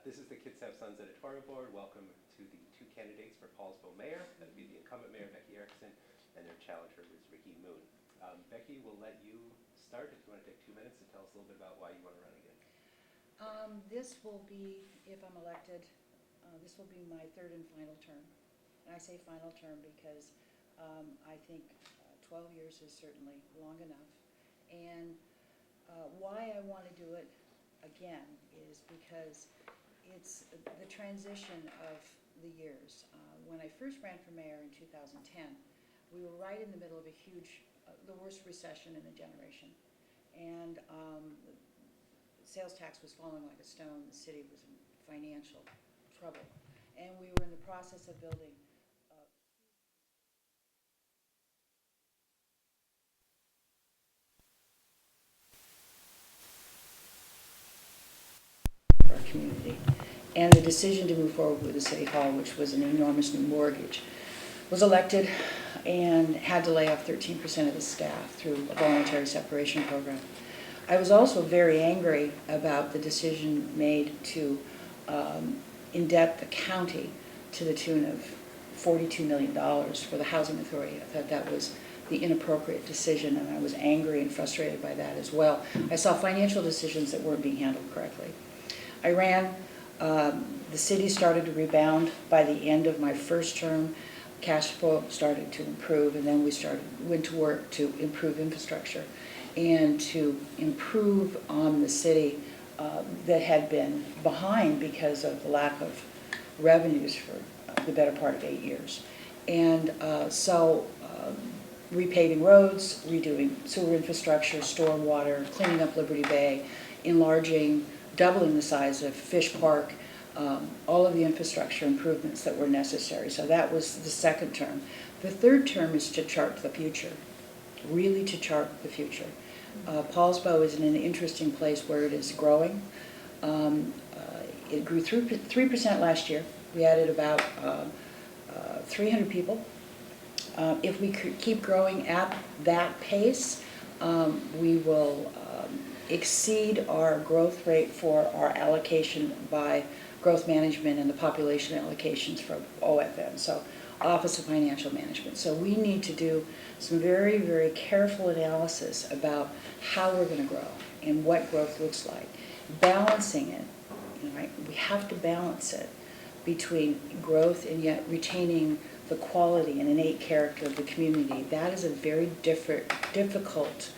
This is the Kitsap Sun's editorial board. Welcome to the two candidates for Poulsbo mayor. That would be the incumbent mayor, Becky Erickson, and their challenger is Ricky Moon. Becky, we'll let you start if you want to take 2 minutes to tell us a little bit about why you want to run again. This will be, if I'm elected, this will be my third and final term. And I say final term because I think 12 years is certainly long enough. And why I want to do it again is because it's the transition of the years. When I first ran for mayor in 2010, we were right in the middle of a huge, the worst recession in a generation. And sales tax was falling like a stone. The city was in financial trouble. And we were in the process of building for our community. And the decision to move forward with the City Hall, which was an enormous new mortgage, was elected and had to lay off 13% of the staff through a voluntary separation program. I was also very angry about the decision made to indebt the county to the tune of $42 million for the housing authority. I thought that was the inappropriate decision, and I was angry and frustrated by that as well. I saw financial decisions that weren't being handled correctly. I ran, the city started to rebound by the end of my first term. Cash flow started to improve, and then we went to work to improve infrastructure and to improve on the city that had been behind because of the lack of revenues for the better part of 8 years. And repaving roads, redoing sewer infrastructure, storm water, cleaning up Liberty Bay, enlarging, doubling the size of Fish Park, all of the infrastructure improvements that were necessary. So that was the second term. The third term is to chart the future, really to chart the future. Poulsbo is in an interesting place where it is growing. It grew 3% last year. We added about 300 people. If we keep growing at that pace, we will exceed our growth rate for our allocation by growth management and the population allocations for OFM, so Office of Financial Management. So we need to do some very, very careful analysis about how we're going to grow and what growth looks like. Balancing it, right? We have to balance it between growth and yet retaining the quality and innate character of the community. That is a very difficult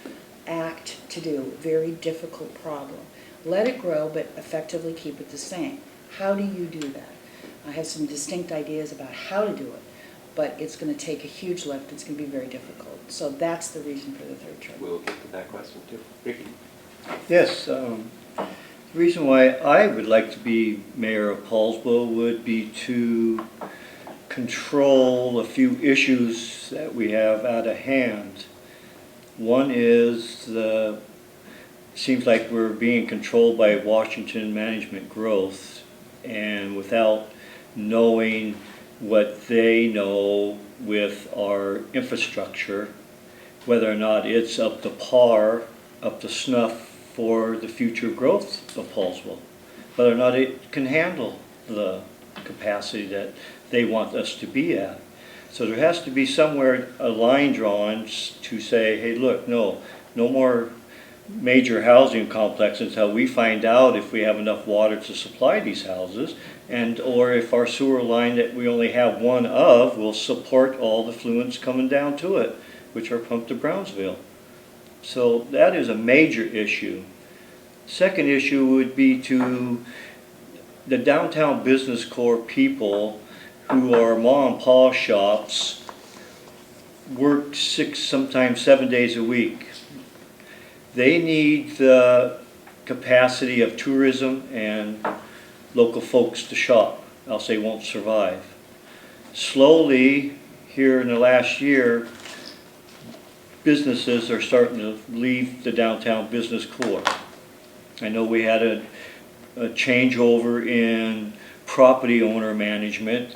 act to do, very difficult problem. Let it grow, but effectively keep it the same. How do you do that? I have some distinct ideas about how to do it, but it's going to take a huge lift. It's going to be very difficult. So that's the reason for the third term. We'll get to that question too. Ricky? Yes, the reason why I would like to be mayor of Poulsbo would be to control a few issues that we have out of hand. One is seems like we're being controlled by Washington management growth, and without knowing what they know with our infrastructure, whether or not it's up to par, up to snuff for the future growth of Poulsbo, whether or not it can handle the capacity that they want us to be at. So there has to be somewhere a line drawn to say, hey, look, no more major housing complexes until we find out if we have enough water to supply these houses, and or if our sewer line that we only have one of will support all the fluents coming down to it, which are pumped to Brownsville. So that is a major issue. Second issue would be to the downtown business core people who are mom and pop shops, work 6, sometimes 7 days a week. They need the capacity of tourism and local folks to shop, else they won't survive. Slowly, here in the last year, businesses are starting to leave the downtown business core. I know we had a changeover in property owner management.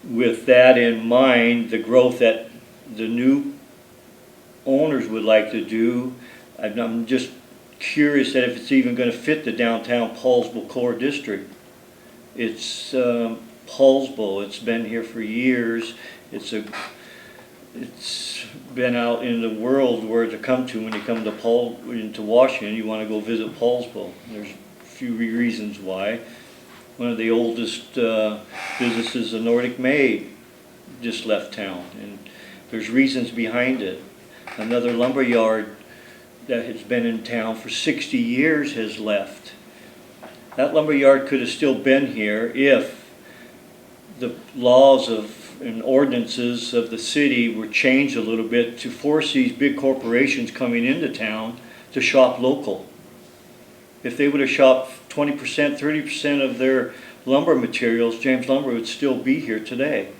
With that in mind, the growth that the new owners would like to do, I'm just curious that if it's even going to fit the downtown Poulsbo core district. It's Poulsbo. It's been here for years. It's been out in the world where to come to when you come to into Washington. You want to go visit Poulsbo. There's a few reasons why. One of the oldest businesses, the Nordic Maid, just left town, and there's reasons behind it. Another lumber yard that has been in town for 60 years has left. That lumber yard could have still been here if the laws and ordinances of the city were changed a little bit to force these big corporations coming into town to shop local. If they would have shopped 20%, 30% of their lumber materials, James Lumber would still be here today.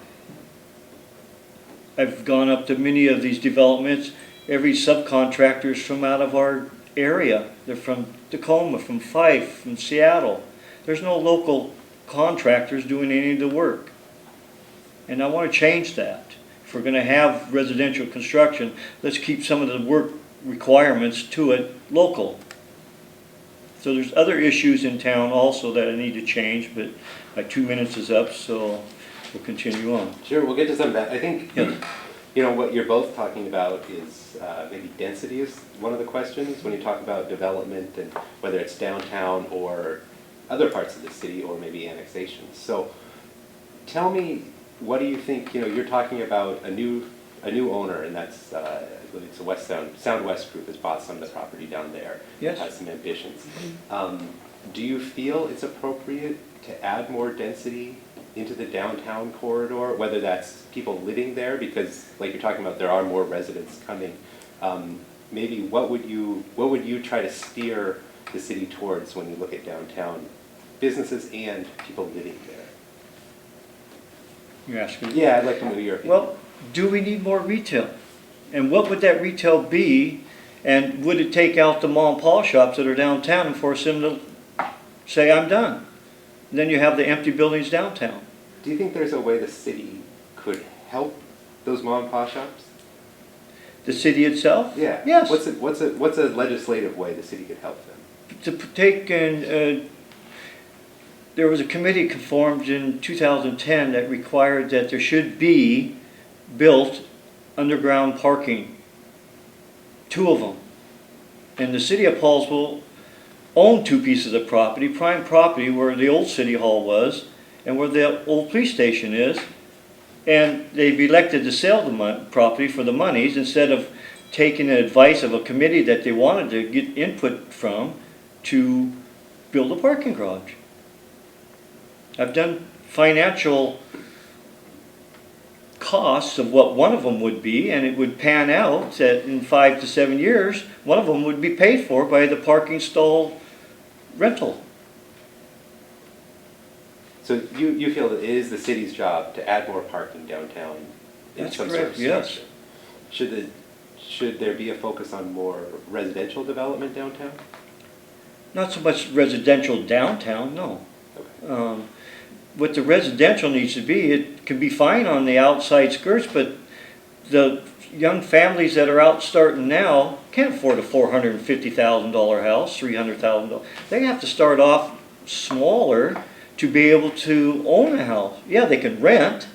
I've gone up to many of these developments. Every subcontractor is from out of our area. They're from Tacoma, from Fife, from Seattle. There's no local contractors doing any of the work. And I want to change that. If we're going to have residential construction, let's keep some of the work requirements to it local. So there's other issues in town also that I need to change, but my 2 minutes is up, so we'll continue on. Sure, we'll get to some of that. I think, Yeah. you know, what you're both talking about is maybe density is one of the questions when you talk about development, and whether it's downtown or other parts of the city or maybe annexations. So tell me, what do you think, you know, you're talking about a new owner, and that's, I believe it's the Sound West Group has bought some of the property down there. Yes. Has some ambitions. Do you feel it's appropriate to add more density into the downtown corridor, whether that's people living there, because like you're talking about, there are more residents coming. Maybe what would you try to steer the city towards when you look at downtown businesses and people living there? You're asking? Yeah, I'd like to know your opinion. Well, do we need more retail? And what would that retail be? And would it take out the mom and pop shops that are downtown and force them to say, I'm done? And then you have the empty buildings downtown. Do you think there's a way the city could help those mom and pop shops? The city itself? Yeah. Yes. What's a legislative way the city could help them? To take and there was a committee formed in 2010 that required that there should be built underground parking, 2 of them. And the city of Poulsbo owned 2 pieces of property, prime property where the old city hall was and where the old police station is. And they've elected to sell the property for the monies instead of taking the advice of a committee that they wanted to get input from to build a parking garage. I've done financial costs of what one of them would be, and it would pan out that in 5 to 7 years, one of them would be paid for by the parking stall rental. So you feel that it is the city's job to add more parking downtown in That's some correct, sort of yes. structure? Should there be a focus on more residential development downtown? Not so much residential downtown, no. Okay. What the residential needs to be, it can be fine on the outside skirts, but the young families that are out starting now can't afford a $450,000 house, $300,000. They have to start off smaller to be able to own a house. Yeah, they can rent.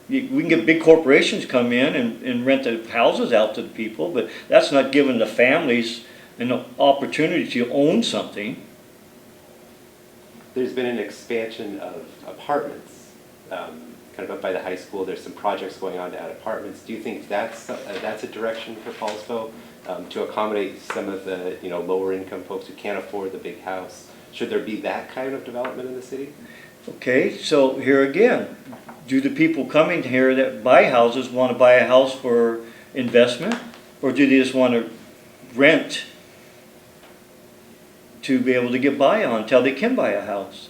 We can get big corporations come in and rent the houses out to the people, but that's not giving the families an opportunity to own something. There's been an expansion of apartments, kind of up by the high school. There's some projects going on to add apartments. Do you think that's a direction for Poulsbo, to accommodate some of the lower income folks who can't afford the big house? Should there be that kind of development in the city? Okay, so here again, do the people coming here that buy houses want to buy a house for investment, or do they just want to rent to be able to get by on until they can buy a house?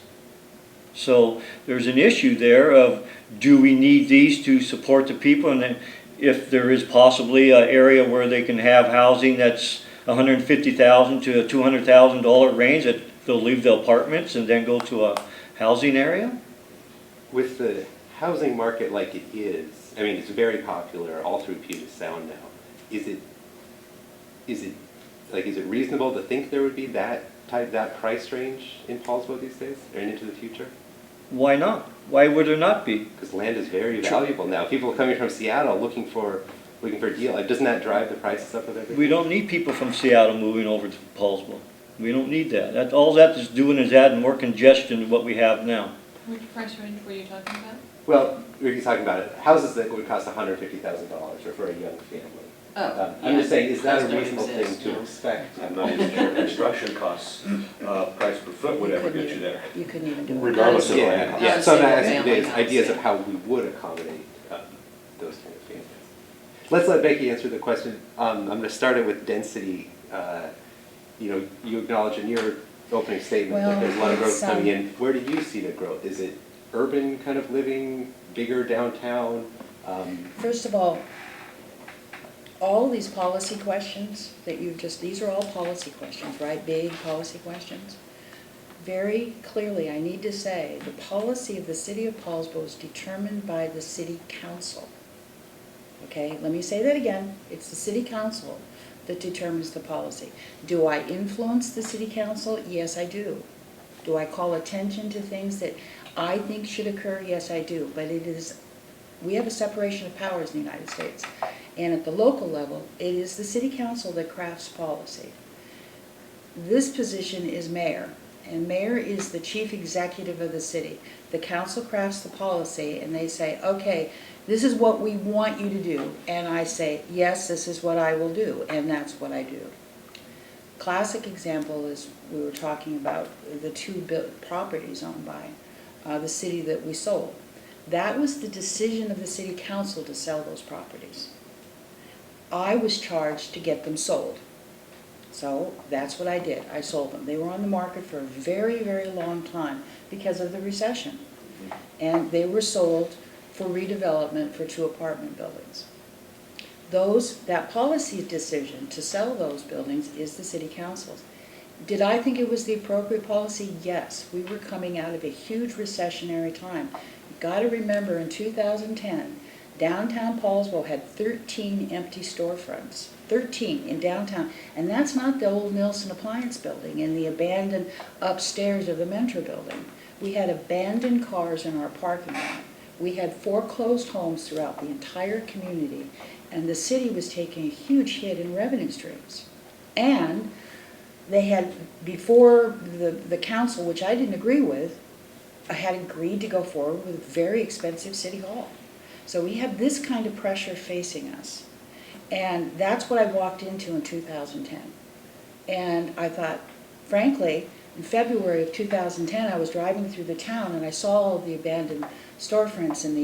So there's an issue there of, do we need these to support the people? And then if there is possibly an area where they can have housing that's $150,000 to a $200,000 range, that they'll leave the apartments and then go to a housing area? With the housing market like it is, I mean, it's very popular all through Puget Sound now. Is it like, is it reasonable to think there would be that price range in Poulsbo these days, or into the future? Why not? Why would there not be? Because land is very valuable now. People coming from Seattle looking for a deal. Like, doesn't that drive the prices up of everything? We don't need people from Seattle moving over to Poulsbo. We don't need that. All that is doing is adding more congestion to what we have now. Which price range were you talking about? Well, Ricky's talking about it. Houses that would cost $150,000 or for a young family. I'm just saying, is that a Those don't reasonable thing exist, to no. expect? I'm not even sure construction costs, price per foot would ever get you there, You couldn't even do it. regardless of Yeah, land cost. yeah, so I'm Single asking family these house, ideas of yeah. how we would accommodate those kind of families. Let's let Becky answer the question. I'm going to start it with density. You acknowledge in your opening statement that Well, there's a lot of growth it's, coming in. Where do you see the growth? Is it urban kind of living, bigger downtown? First of all these policy questions that you've these are all policy questions, right? Big policy questions. Very clearly, I need to say, the policy of the city of Poulsbo is determined by the city council. Okay, let me say that again. It's the city council that determines the policy. Do I influence the city council? Yes, I do. Do I call attention to things that I think should occur? Yes, I do. But we have a separation of powers in the United States. And at the local level, it is the city council that crafts policy. This position is mayor, and mayor is the chief executive of the city. The council crafts the policy, and they say, okay, this is what we want you to do. And I say, yes, this is what I will do, and that's what I do. Classic example is we were talking about the two properties owned by the city that we sold. That was the decision of the city council to sell those properties. I was charged to get them sold. So that's what I did. I sold them. They were on the market for a very, very long time because of the recession. And they were sold for redevelopment for 2 apartment buildings. That policy decision to sell those buildings is the city council's. Did I think it was the appropriate policy? Yes. We were coming out of a huge recessionary time. You've got to remember, in 2010, downtown Poulsbo had 13 empty storefronts. 13 in downtown. And that's not the old Nielsen Appliance building and the abandoned upstairs of the Mentor building. We had abandoned cars in our parking lot. We had foreclosed homes throughout the entire community. And the city was taking a huge hit in revenue streams. And they had, before the council, which I didn't agree with, had agreed to go forward with a very expensive city hall. So we had this kind of pressure facing us. And that's what I walked into in 2010. And I thought, frankly, in February of 2010, I was driving through the town and I saw all the abandoned storefronts and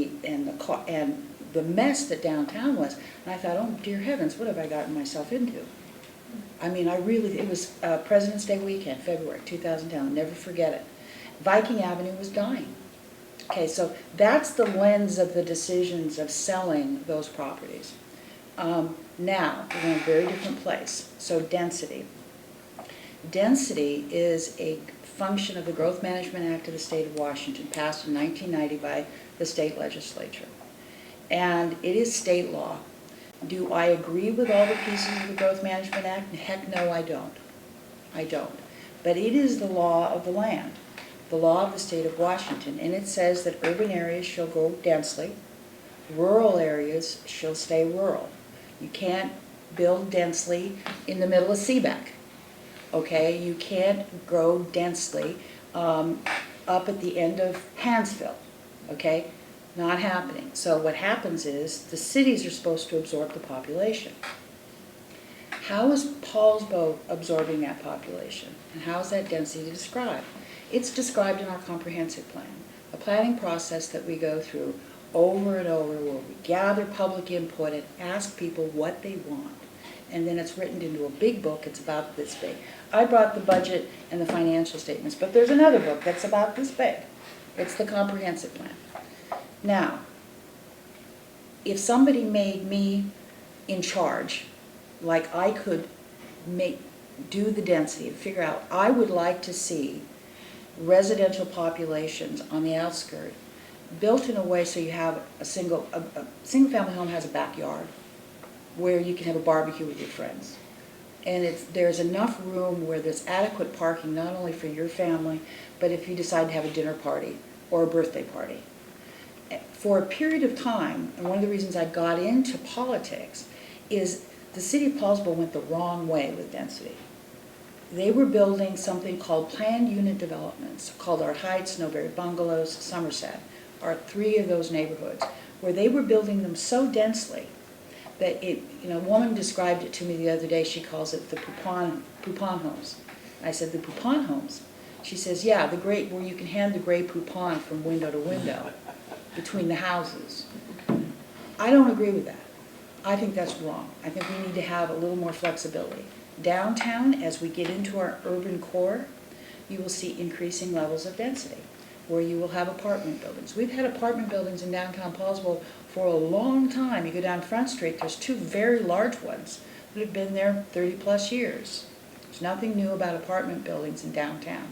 the mess that downtown was. And I thought, oh dear heavens, what have I gotten myself into? I mean, it was President's Day weekend, February 2010, I'll never forget it. Viking Avenue was dying. Okay, so that's the lens of the decisions of selling those properties. Now, we're in a very different place. So density. Density is a function of the Growth Management Act of the state of Washington, passed in 1990 by the state legislature. And it is state law. Do I agree with all the pieces of the Growth Management Act? Heck no, I don't. I don't. But it is the law of the land, the law of the state of Washington, and it says that urban areas shall grow densely, rural areas shall stay rural. You can't build densely in the middle of Seaback, okay? You can't grow densely up at the end of Hansville, okay? Not happening. So what happens is the cities are supposed to absorb the population. How is Poulsbo absorbing that population? And how is that density described? It's described in our comprehensive plan, a planning process that we go through over and over where we gather public input and ask people what they want. And then it's written into a big book. It's about this big. I brought the budget and the financial statements, but there's another book that's about this big. It's the comprehensive plan. Now, if somebody made me in charge, like I could do the density and figure out, I would like to see residential populations on the outskirts built in a way so you have a single family home has a backyard where you can have a barbecue with your friends. And there's enough room where there's adequate parking, not only for your family, but if you decide to have a dinner party or a birthday party. For a period of time, and one of the reasons I got into politics, is the city of Poulsbo went the wrong way with density. They were building something called planned unit developments, called our Heights, Snowberry Bungalows, Somerset, are 3 of those neighborhoods, where they were building them so densely that a woman described it to me the other day. She calls it the poupon homes. I said, the poupon homes? She says, yeah, where you can hand the gray poupon from window to window between the houses. I don't agree with that. I think that's wrong. I think we need to have a little more flexibility. Downtown, as we get into our urban core, you will see increasing levels of density, where you will have apartment buildings. We've had apartment buildings in downtown Poulsbo for a long time. You go down Front Street, there's 2 very large ones that have been there 30+ years. There's nothing new about apartment buildings in downtown.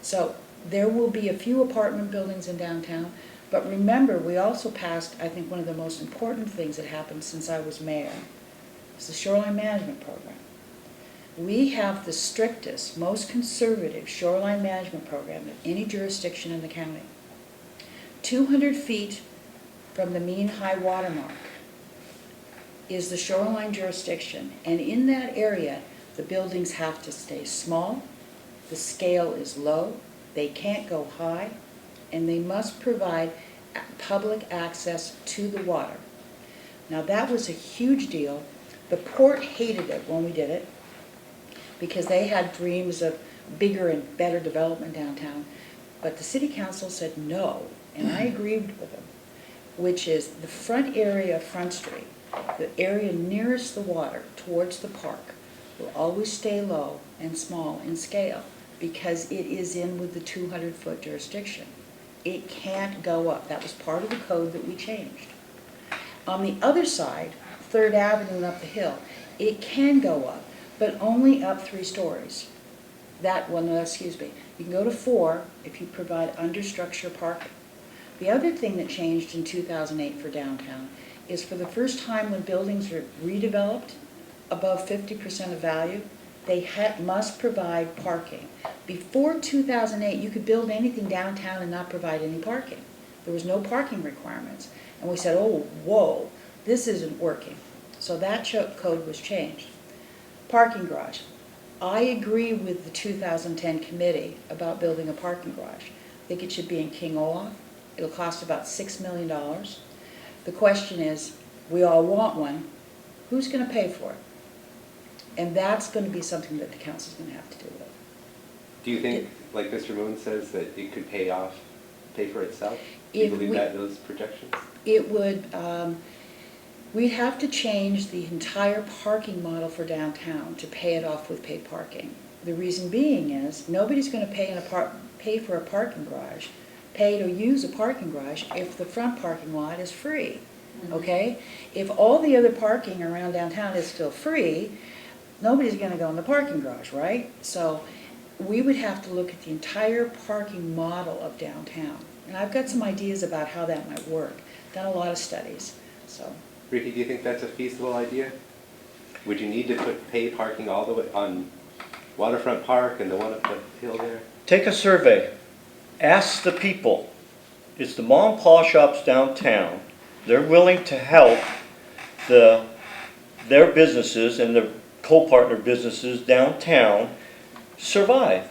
So there will be a few apartment buildings in downtown, but remember, we also passed, I think, one of the most important things that happened since I was mayor. It's the Shoreline Management Program. We have the strictest, most conservative shoreline management program of any jurisdiction in the county. 200 feet from the mean high water mark is the shoreline jurisdiction, and in that area, the buildings have to stay small, the scale is low, they can't go high, and they must provide public access to the water. Now that was a huge deal. The port hated it when we did it, because they had dreams of bigger and better development downtown. But the city council said no, and I agreed with them, which is the front area of Front Street, the area nearest the water towards the park, will always stay low and small in scale, because it is in with the 200-foot jurisdiction. It can't go up. That was part of the code that we changed. On the other side, 3rd Avenue and up the hill, it can go up, but only up 3 stories. You can go to 4 if you provide understructure parking. The other thing that changed in 2008 for downtown is, for the first time when buildings are redeveloped above 50% of value, they must provide parking. Before 2008, you could build anything downtown and not provide any parking. There was no parking requirements. And we said, oh, whoa, this isn't working. So that code was changed. Parking garage. I agree with the 2010 committee about building a parking garage. I think it should be in King Olaf. It'll cost about $6 million. The question is, we all want one. Who's going to pay for it? And that's going to be something that the council's going to have to deal with. Do you think, like Mr. Moon says, that it could pay for itself? Do you believe those projections? It would, we'd have to change the entire parking model for downtown to pay it off with paid parking. The reason being is, nobody's going to pay for a parking garage, pay to use a parking garage if the front parking lot is free, okay? If all the other parking around downtown is still free, nobody's going to go in the parking garage, right? So we would have to look at the entire parking model of downtown. And I've got some ideas about how that might work. Done a lot of studies, so. Ricky, do you think that's a feasible idea? Would you need to put paid parking all the way on Waterfront Park and the one up the hill there? Take a survey. Ask the people. It's the mom and pop shops downtown. They're willing to help their businesses and their co-partner businesses downtown survive.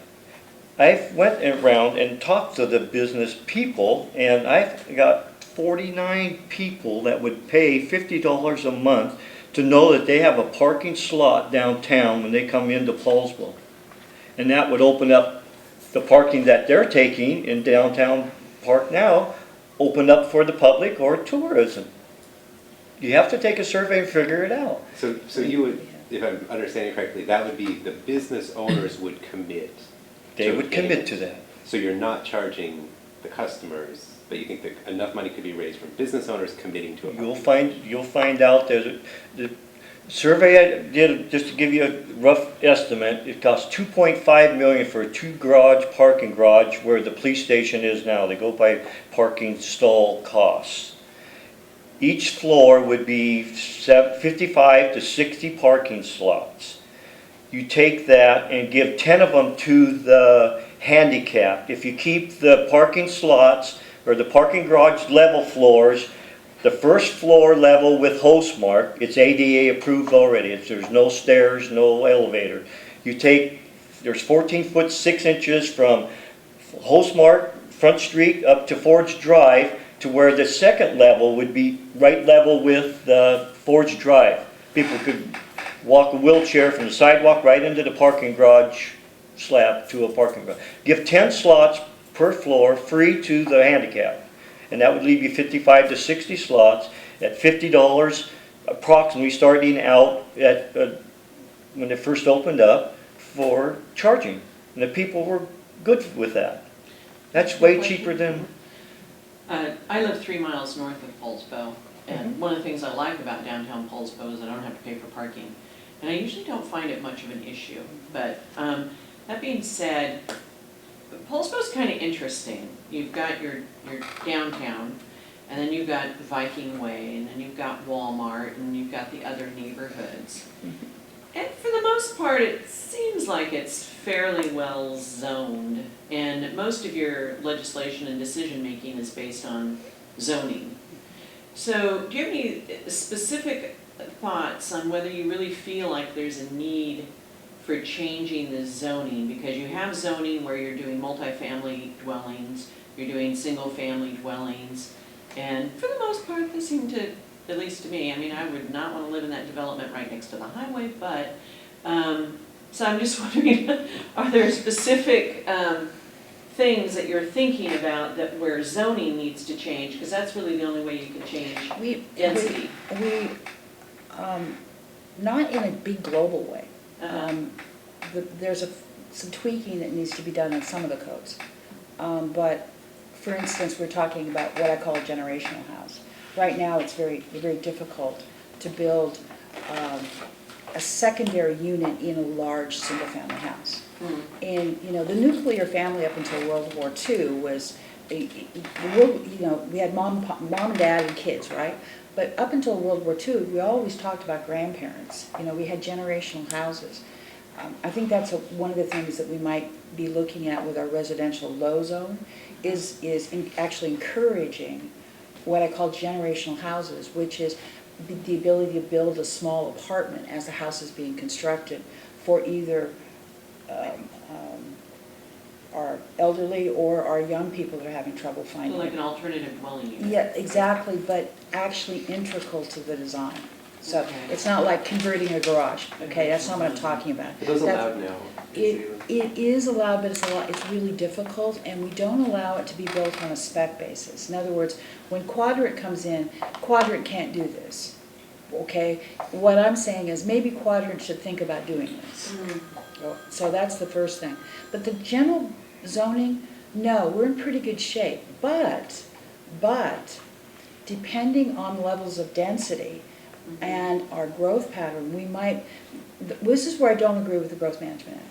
I went around and talked to the business people, and I've got 49 people that would pay $50 a month to know that they have a parking slot downtown when they come into Poulsbo. And that would open up the parking that they're taking in downtown park now, open up for the public or tourism. You have to take a survey and figure it out. So you would, if I'm understanding correctly, that would be the business owners would commit. They would commit to that. So you're not charging the customers, but you think that enough money could be raised from business owners committing to it. You'll find out the survey I did, just to give you a rough estimate, it costs $2.5 million for a 2-garage parking garage where the police station is now. They go by parking stall costs. Each floor would be 55 to 60 parking slots. you take that and give 10 of them to the handicapped. If you keep the parking slots or the parking garage level floors, the first floor level with host mark, it's ADA approved already. There's no stairs, no elevator. You take, there's 14 foot 6 inches from host mark, Front Street up to Forge Drive, to where the second level would be right level with Forge Drive. People could walk a wheelchair from the sidewalk right into the parking garage slab to a parking garage. Give 10 slots per floor free to the handicap. And that would leave you 55 to 60 slots at $50 approximately, starting out at when it first opened up for charging. And the people were good with that. That's way cheaper than... I live 3 miles north of Poulsbo, and one of the things I like about downtown Poulsbo is I don't have to pay for parking. And I usually don't find it much of an issue, but that being said, Poulsbo's kind of interesting. You've got your downtown, and then you've got Viking Way, and then you've got Walmart, and you've got the other neighborhoods. And for the most part, it seems like it's fairly well zoned, and most of your legislation and decision-making is based on zoning. So do you have any specific thoughts on whether you really feel like there's a need for changing the zoning? Because you have zoning where you're doing multifamily dwellings, you're doing single-family dwellings, and for the most part, they seem to, at least to me, I mean, I would not want to live in that development right next to the highway, but, so I'm just wondering, are there specific things that you're thinking about that where zoning needs to change? Because that's really the only way you can change density. Not in a big global way. There's some tweaking that needs to be done in some of the codes. But for instance, we're talking about what I call a generational house. Right now, it's very, very difficult to build a secondary unit in a large single-family house. And you know, the nuclear family up until World War II was, we had mom and dad and kids, right? But up until World War II, we always talked about grandparents. You know, we had generational houses. I think that's one of the things that we might be looking at with our residential low zone is actually encouraging what I call generational houses, which is the ability to build a small apartment as the house is being constructed for either our elderly or our young people that are having trouble finding. So like an alternative dwelling unit. Yeah, exactly, but actually integral to the design. So Okay. it's not like converting a garage, okay, that's not what I'm talking about. It is That's- allowed now. It is allowed, but it's really difficult, and we don't allow it to be built on a spec basis. In other words, when Quadrant comes in, Quadrant can't do this, okay? What I'm saying is maybe Quadrant should think about doing this. So that's the first thing. But the general zoning, no, we're in pretty good shape. But depending on levels of density and our growth pattern, we might, this is where I don't agree with the Growth Management Act.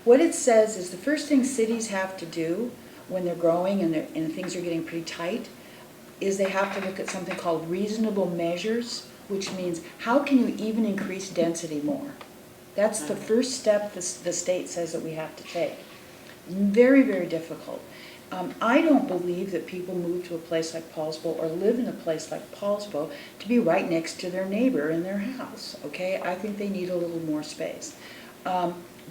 What it says is the first thing cities have to do when they're growing and things are getting pretty tight is they have to look at something called reasonable measures, which means how can you even increase density more? That's the first step the state says that we have to take. Very, very difficult. I don't believe that people move to a place like Poulsbo or live in a place like Poulsbo to be right next to their neighbor in their house, okay? I think they need a little more space.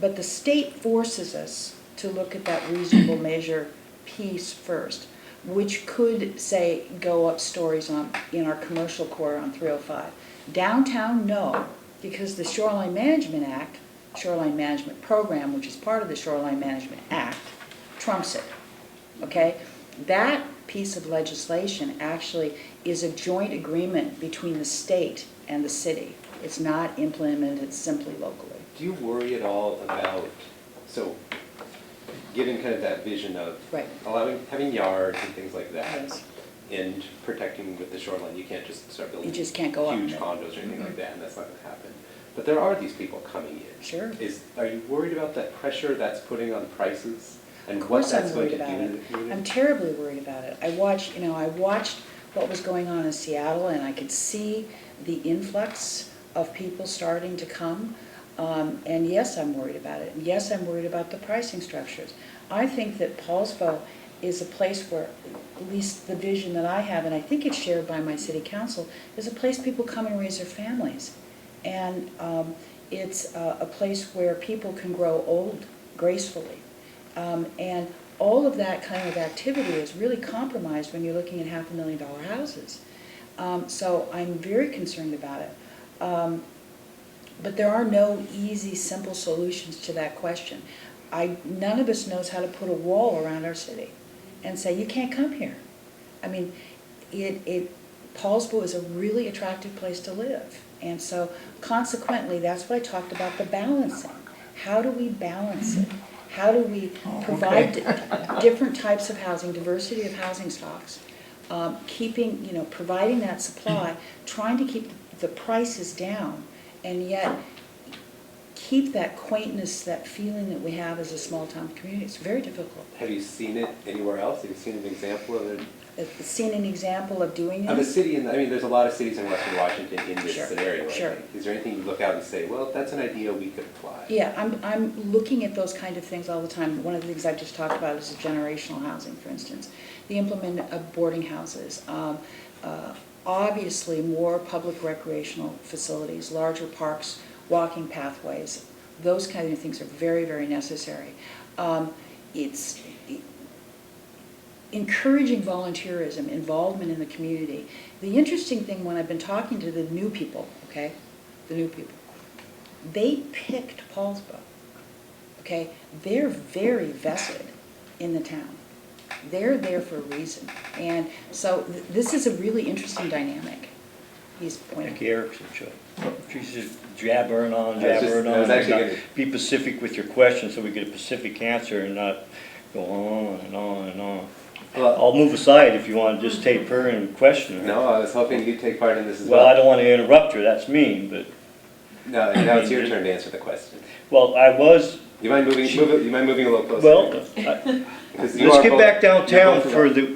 But the state forces us to look at that reasonable measure piece first, which could, say, go up stories in our commercial core on 305. Downtown, no, because the Shoreline Management Act, Shoreline Management Program, which is part of the Shoreline Management Act, trumps it, okay? That piece of legislation actually is a joint agreement between the state and the city. It's not implemented simply locally. Do you worry at all about, so given kind of that vision of Right. having yards and things like that, Yes. and protecting with the shoreline, you can't just start building You just can't go up. huge condos or anything like that, and that's not going to happen. But there are these people coming in. Sure. Are you worried about that pressure that's putting on prices and Of what course I'm that's going worried to do about to the it. community? I'm terribly worried about it. I watched what was going on in Seattle, and I could see the influx of people starting to come. And yes, I'm worried about it. And yes, I'm worried about the pricing structures. I think that Poulsbo is a place where, at least the vision that I have, and I think it's shared by my city council, is a place people come and raise their families. And it's a place where people can grow old gracefully. And all of that kind of activity is really compromised when you're looking at $500,000 houses. So I'm very concerned about it. But there are no easy, simple solutions to that question. None of us knows how to put a wall around our city and say, you can't come here. I mean, Poulsbo is a really attractive place to live. And so consequently, that's what I talked about, the balancing. How do we balance it? How do we provide different types of housing, diversity of housing stocks, providing that supply, trying to keep the prices down, and yet keep that quaintness, that feeling that we have as a small town community. It's very difficult. Have you seen it anywhere else? Have you seen an example of it? Seen an example of doing Of a this? city, there's a lot of cities in Western Washington in this Sure, scenario, I sure. think. Is there anything you look out and say, well, that's an idea we could apply? Yeah, I'm looking at those kind of things all the time. One of the things I've just talked about is generational housing, for instance. The implement of boarding houses. Obviously, more public recreational facilities, larger parks, walking pathways. Those kind of things are very, very necessary. It's encouraging volunteerism, involvement in the community. The interesting thing when I've been talking to the new people, okay, they picked Poulsbo, okay? They're very vested in the town. They're there for a reason. And so this is a really interesting dynamic. He's pointing. Becky Erickson, she's just jabbering on. I was actually gonna- Be specific with your question so we get a specific answer and not go on and on and on. Well, I'll move aside if you want to just take her and question her. no, I was hoping you'd take part in this as Well, I well. don't want to interrupt her, that's mean, but, No, now it's your turn to answer the question. well, I was, You mind moving a little closer? well, 'Cause you let's are get both- back you're downtown both for about-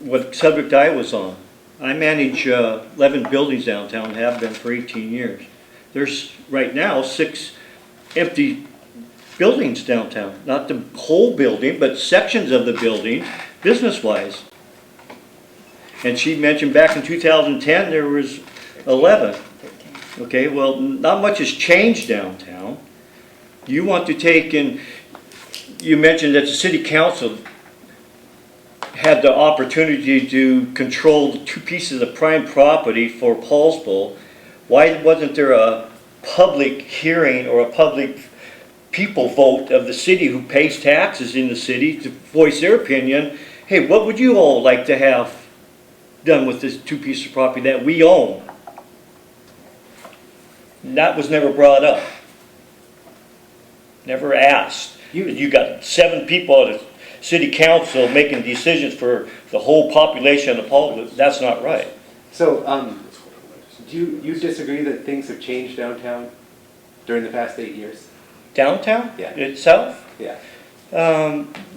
what subject I was on. I manage 11 buildings downtown, have been for 18 years. There's right now 6 empty buildings downtown, not the whole building, but sections of the building, business-wise. And she mentioned back in 2010, there was 11. Okay, well, not much has changed downtown. You want to take in, you mentioned that the city council had the opportunity to control the 2 pieces of prime property for Poulsbo. Why wasn't there a public hearing or a public people vote of the city who pays taxes in the city to voice their opinion? Hey, what would you all like to have done with this 2 pieces of property that we own? That was never brought up. Never asked. You got 7 people at a city council making decisions for the whole population of Poulsbo. That's not right. So, do you disagree that things have changed downtown during the past 8 years? Downtown Yeah. itself, Yeah.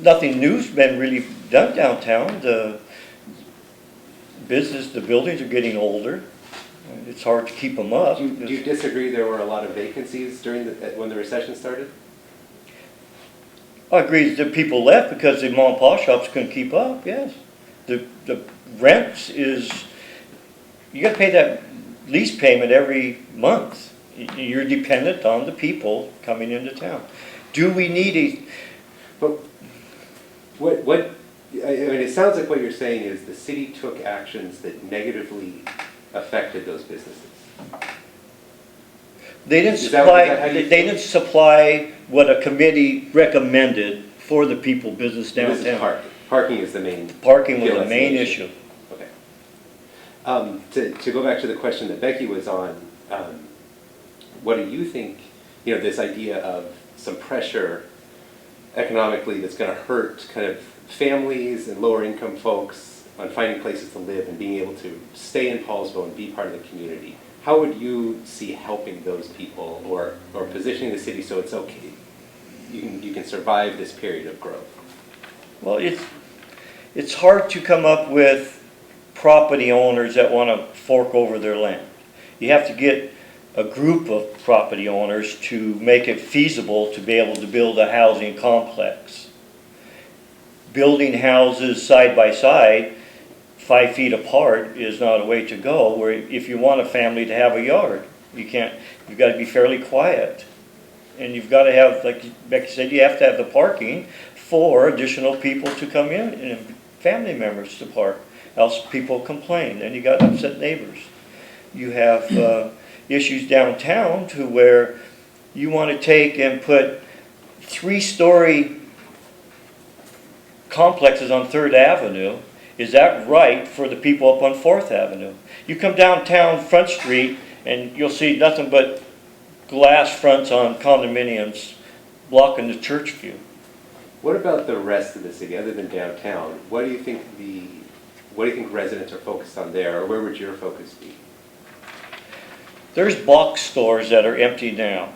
nothing new's been really done downtown. The buildings are getting older. It's hard to keep them up. Do you disagree there were a lot of vacancies when the recession started? I agree that people left because the mom and pop shops couldn't keep up, yes. The rent is, you gotta pay that lease payment every month. You're dependent on the people coming into town. Do we need But it sounds like what you're saying is the city took actions that negatively affected those businesses. They didn't Is that how supply, you they feel? didn't supply what a committee recommended for the people business This is downtown. parking. Parking is the main. Parking was Yeah, the that's main the issue. Okay. To go back to the question that Becky was on, what do you think, this idea of some pressure economically that's going to hurt kind of families and lower income folks on finding places to live and being able to stay in Poulsbo and be part of the community? How would you see helping those people or positioning the city so it's okay, you can survive this period of growth? Well, it's hard to come up with property owners that want to fork over their land. You have to get a group of property owners to make it feasible to be able to build a housing complex. Building houses side by side, 5 feet apart, is not a way to go, where if you want a family to have a yard, you've got to be fairly quiet. And you've got to have, like Becky said, you have to have the parking for additional people to come in and family members to park, else people complain, then you got upset neighbors. You have issues downtown to where you want to take and put 3-story complexes on 3rd Avenue. Is that right for the people up on 4th Avenue? You come downtown Front Street and you'll see nothing but glass fronts on condominiums blocking the church view. What about the rest of the city, other than downtown? What do you think residents are focused on there, or where would your focus be? There's box stores that are empty now.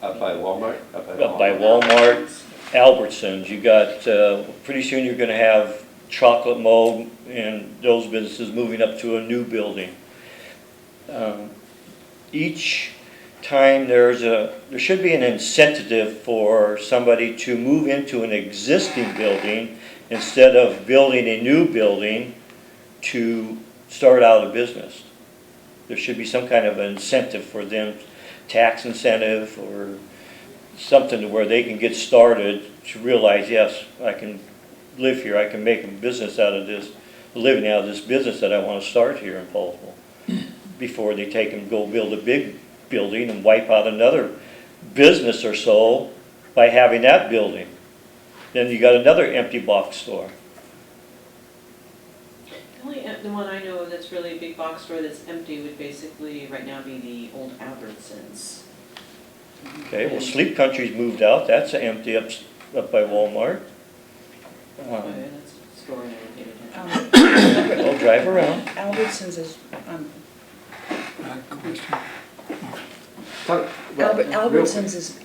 Up by Walmart? Up by Walmart, Albertsons. You got, pretty soon you're going to have Chocolate Mold and those businesses moving up to a new building. Each time there should be an incentive for somebody to move into an existing building instead of building a new building to start out a business. There should be some kind of an incentive for them, tax incentive or something to where they can get started to realize, yes, I can live here, I can make a business out of this, a living out of this business that I want to start here in Poulsbo, before they take and go build a big building and wipe out another business or so by having that building. Then you got another empty box store. The one I know that's really a big box store that's empty would basically right now be the old Albertsons. Okay, well, Sleep Country's moved out. That's empty up by Walmart. Oh, yeah, that's a store I never paid attention to. I'll drive around. Albertsons is, Question.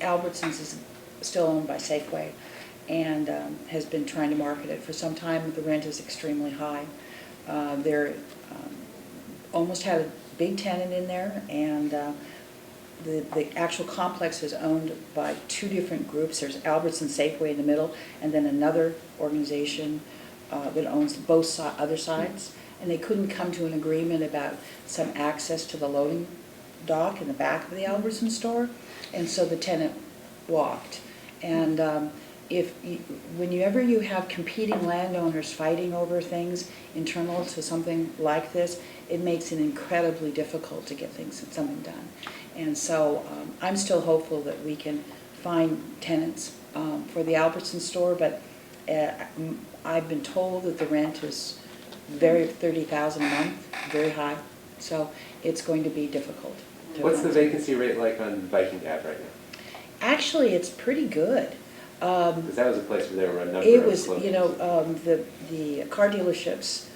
Albertsons is still owned by Safeway and has been trying to market it for some time. The rent is extremely high. They're almost had a big tenant in there, and the actual complex is owned by 2 different groups. There's Albertson Safeway in the middle, and then another organization that owns both other sides. And they couldn't come to an agreement about some access to the loading dock in the back of the Albertson store, and so the tenant walked. And whenever you have competing landowners fighting over things internal to something like this, it makes it incredibly difficult to get something done. And so I'm still hopeful that we can find tenants for the Albertson store, but I've been told that the rent is $30,000 a month, very high. So it's going to be difficult. What's the vacancy rate like on Viking Ave right now? Actually, it's pretty good. Because that was a place where there were a number It of was, closures. the car dealerships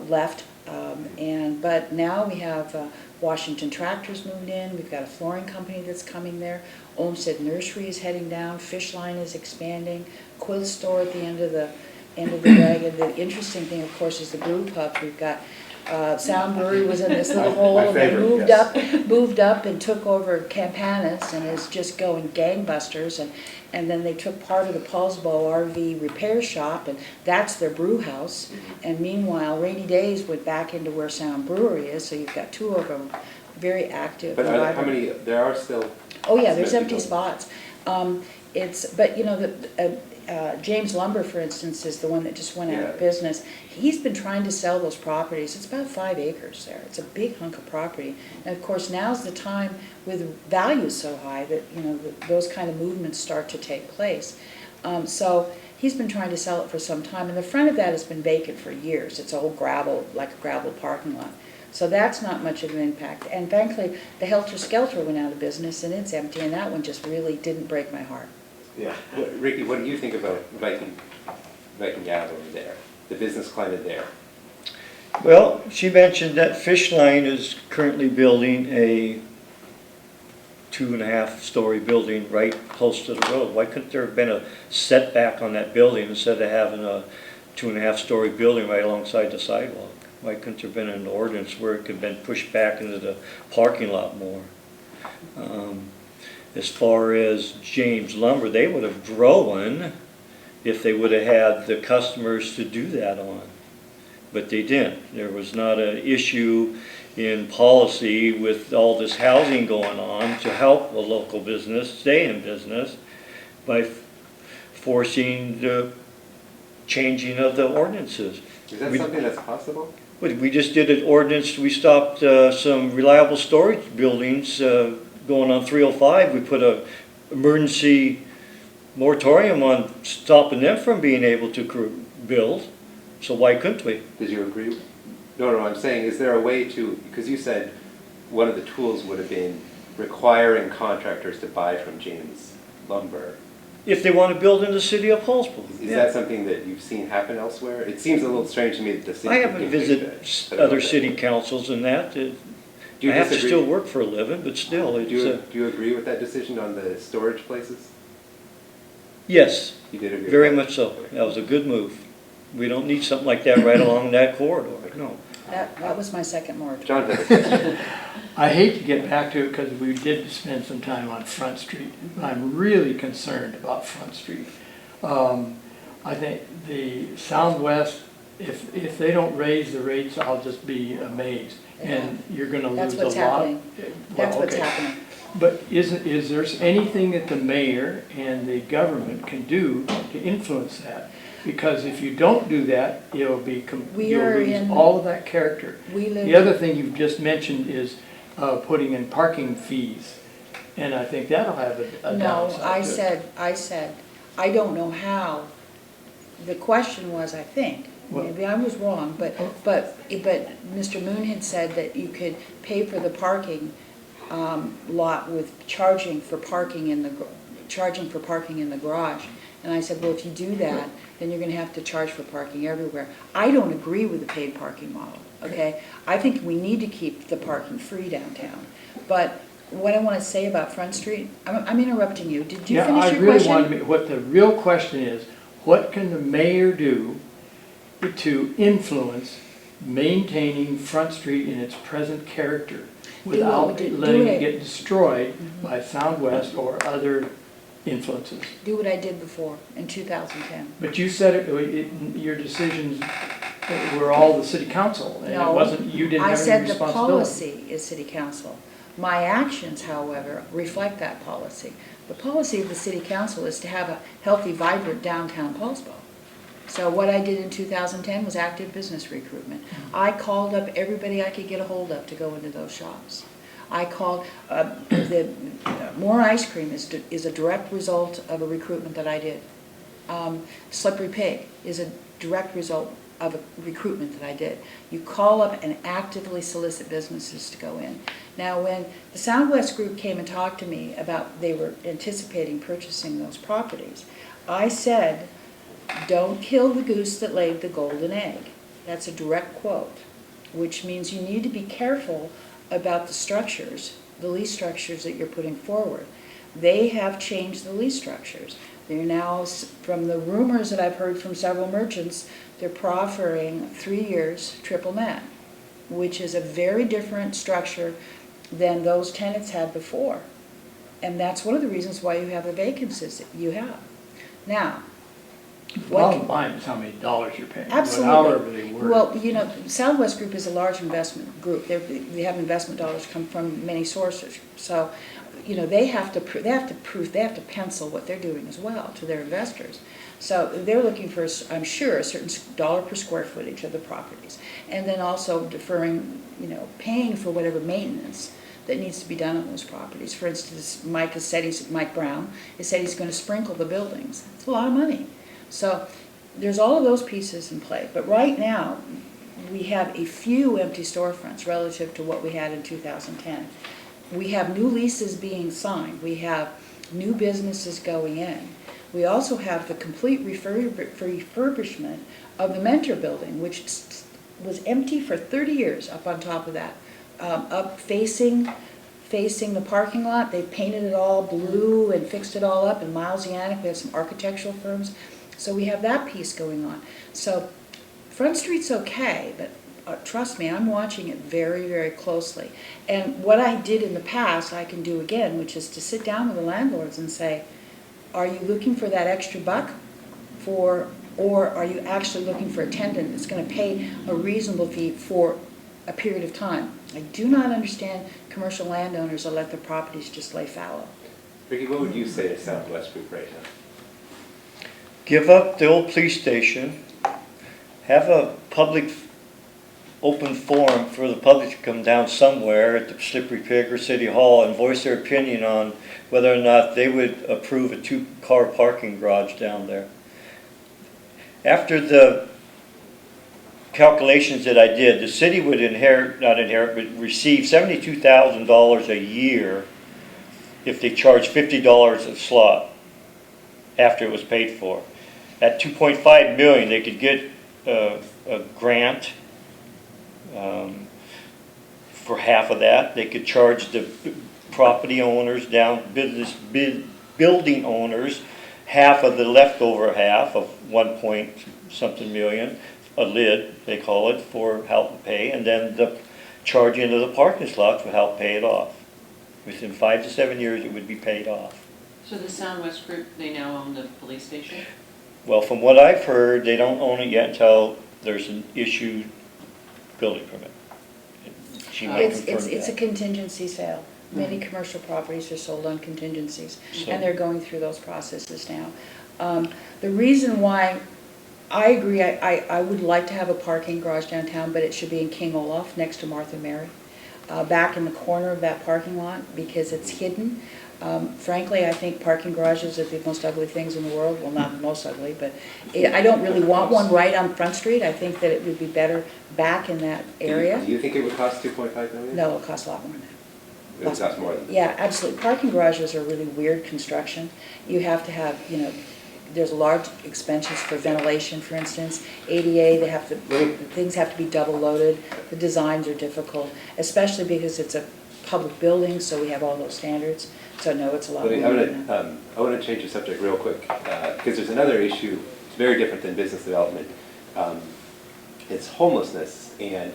left, but now we have Washington Tractors moved in. We've got a flooring company that's coming there. Olmsted Nursery is heading down. Fish Line is expanding. Quill Store at the end of the wagon. The interesting thing, of course, is the brew pub. We've got Sound Brewery was in this little hole, and they moved up and took over Campanas and is just going gangbusters. And then they took part of the Poulsbo RV repair shop, and that's their brew house. And meanwhile, Rainy Days went back into where Sound Brewery is, so you've got 2 of them very active. But how many, there are still... Oh yeah, there's empty spots. But you know, James Lumber, for instance, is the one that just went out of business. He's been trying to sell those properties. It's about 5 acres there. It's a big hunk of property. And of course, now's the time with values so high that, those kind of movements start to take place. So he's been trying to sell it for some time. And the front of that has been vacant for years. It's all gravel, like a gravel parking lot. So that's not much of an impact. And frankly, the Helter Skelter went out of business and it's empty, and that one just really didn't break my heart. Yeah. Ricky, what do you think about Viking Ave over there, the business climate there? Well, she mentioned that Fish Line is currently building a 2.5-story building right close to the road. Why couldn't there have been a setback on that building instead of having a 2.5-story building right alongside the sidewalk? Why couldn't there have been an ordinance where it could have been pushed back into the parking lot more? As far as James Lumber, they would have grown if they would have had the customers to do that on. But they didn't. There was not an issue in policy with all this housing going on to help a local business stay in business by forcing the changing of the ordinances. Is that something that's possible? We just did an ordinance, we stopped some reliable storage buildings going on 305. We put a emergency moratorium on stopping them from being able to build, so why couldn't we? Did you agree? No, I'm saying, is there a way to, because you said one of the tools would have been requiring contractors to buy from James Lumber. If they want to build in the city of Poulsbo. Is that something that you've seen happen elsewhere? It seems a little strange to me that the city. I haven't visited other city councils and that. Do you I have to disagree? still work for a living, but still, it's... Do you agree with that decision on the storage places? Yes, You did agree? very with much so. That was a good move. We don't need something like that right along that corridor, no. That was my second moratorium. John has a question. I hate to get back to it because we did spend some time on Front Street. I'm really concerned about Front Street. I think the Southwest, if they don't raise the rates, I'll just be amazed. And you're gonna lose That's a lot. what's happening. Well, That's what's okay. happening. But is there anything that the mayor and the government can do to influence that? Because if you don't do that, you'll lose all of that character. The other thing you've just mentioned is putting in parking fees, and I think that'll have a downside. No, I said, I don't know how. The question was, I think, maybe I was wrong, but Mr. Moon had said that you could pay for the parking lot with charging for parking in the garage. And I said, well, if you do that, then you're gonna have to charge for parking everywhere. I don't agree with the paid parking model, okay? I think we need to keep the parking free downtown. But what I wanna say about Front Street, I'm interrupting you. Did you finish your question? What the real question is, what can the mayor do to influence maintaining Front Street in its present character without letting it get destroyed by Southwest or other influences? Do what I did before, in 2010. But you said your decisions were all the city council, and it wasn't, you didn't have any responsibility. I said the policy is city council. My actions, however, reflect that policy. The policy of the city council is to have a healthy, vibrant downtown Poulsbo. So what I did in 2010 was active business recruitment. I called up everybody I could get a hold of to go into those shops. I called, More Ice Cream is a direct result of a recruitment that I did. Slippery Pig is a direct result of a recruitment that I did. You call up and actively solicit businesses to go in. Now, when the Southwest group came and talked to me about they were anticipating purchasing those properties, I said, don't kill the goose that laid the golden egg. That's a direct quote, which means you need to be careful about the structures, the lease structures that you're putting forward. They have changed the lease structures. They're now, from the rumors that I've heard from several merchants, they're proffering 3 years triple net, which is a very different structure than those tenants had before. And that's one of the reasons why you have the vacancies that you have. Now, Bottom line is how many dollars you're paying. Absolutely. However they word it. Well, you know, Southwest Group is a large investment group. They have investment dollars come from many sources. So, you know, they have to pencil what they're doing as well to their investors. So they're looking for, I'm sure, a certain dollar per square footage of the properties. And then also deferring, you know, paying for whatever maintenance that needs to be done on those properties. For instance, Mike Brown has said he's going to sprinkle the buildings. It's a lot of money. So there's all of those pieces in play. But right now, we have a few empty storefronts relative to what we had in 2010. We have new leases being signed. We have new businesses going in. We also have the complete refurbishment of the Mentor building, which was empty for 30 years up on top of that. Up facing the parking lot, they painted it all blue and fixed it all up. In Miles Yannick, we have some architectural firms. So we have that piece going on. So Front Street's okay, but trust me, I'm watching it very, very closely. And what I did in the past, I can do again, which is to sit down with the landlords and say, are you looking for that extra buck or are you actually looking for a tenant that's going to pay a reasonable fee for a period of time? I do not understand commercial landowners that let their properties just lay fallow. Ricky, what would you say to Southwest Group right now? Give up the old police station, have a public open forum for the public to come down somewhere at the Slippery Pig or City Hall and voice their opinion on whether or not they would approve a 2-car parking garage down there. After the calculations that I did, the city would but receive $72,000 a year if they charged $50 a slot after it was paid for. At $2.5 million, they could get a grant for half of that. They could charge the property owners building owners half of the leftover half of 1 point something million, a lid they call it, for help pay, and then the charge into the parking slots would help pay it off. Within 5 to 7 years, it would be paid off. So the Soundwest Group, they now own the police station? Well, from what I've heard, they don't own it yet until there's an issued building permit. She might confirm It's a that. contingency sale. Many commercial properties are sold on contingencies, So- and they're going through those processes now. The reason why I agree, I would like to have a parking garage downtown, but it should be in King Olaf, next to Martha Mary, back in the corner of that parking lot, because it's hidden. Frankly, I think parking garages are the most ugly things in the world. Well, not the most ugly, but I don't really want one right on Front Street. I think that it would be better back in that area. Do you think it would cost $2.5 million? No, it'll cost a lot more than that. It would cost more than that. Yeah, absolutely. Parking garages are really weird construction. You have to have, there's large expenses for ventilation, for instance. ADA, things have to be double loaded. The designs are difficult, especially because it's a public building, so we have all those standards. So no, it's a lot more than that. I want to change the subject real quick, because there's another issue, it's very different than business development. It's homelessness, and